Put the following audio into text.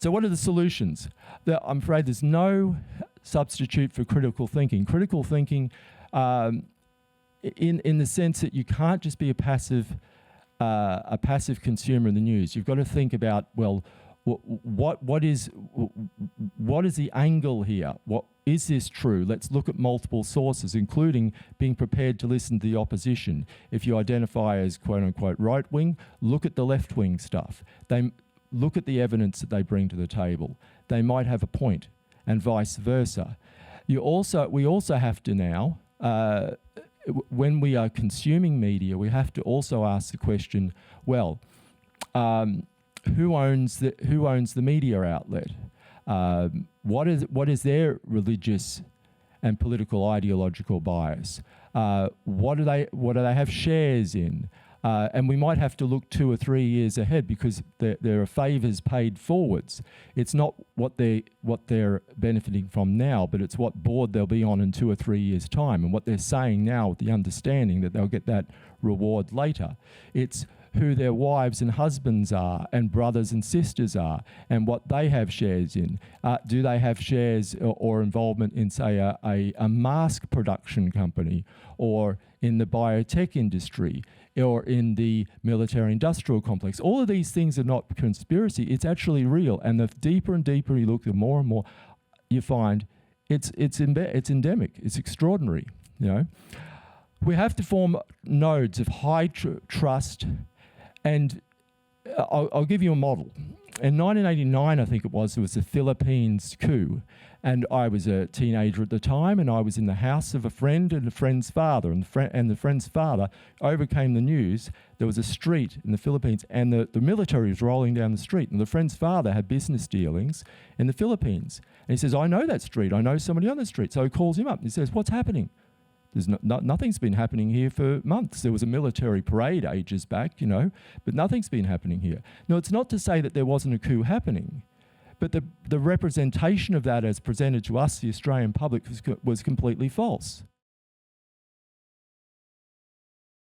So what are the solutions? I'm afraid there's no substitute for critical thinking. Critical thinking, in the sense that you can't just be a passive consumer of the news. You've got to think about, well, what is the angle here? What is this true? Let's look at multiple sources, including being prepared to listen to the opposition. If you identify as quote unquote right wing, look at the left wing stuff. They look at the evidence that they bring to the table. They might have a point, and vice versa. We also have to now, when we are consuming media, we have to also ask the question: well, who owns the media outlet? What is their religious and political ideological bias? What do they have shares in? And we might have to look 2 or 3 years ahead, because there are favours paid forwards. It's not what they're benefiting from now, but it's what board they'll be on in 2 or 3 years' time, and what they're saying now with the understanding that they'll get that reward later. It's who their wives and husbands are, and brothers and sisters are, and what they have shares in. Do they have shares or involvement in, say, a mask production company, or in the biotech industry, or in the military-industrial complex? All of these things are not conspiracy. It's actually real. And the deeper and deeper you look, the more and more you find it's endemic. It's extraordinary. You know, we have to form nodes of high trust. And I'll give you a model. In 1989, I think it was the Philippines coup. And I was a teenager at the time, and I was in the house of a friend and a friend's father. And the friend's father overcame the news. There was a street in the Philippines, and the military was rolling down the street. And the friend's father had business dealings in the Philippines. And he says, I know that street. I know somebody on the street. So he calls him up and he says, what's happening? There's nothing's been happening here for months. There was a military parade ages back, you know, but nothing's been happening here. No, it's not to say that there wasn't a coup happening, but the representation of that as presented to us, the Australian public, was completely false.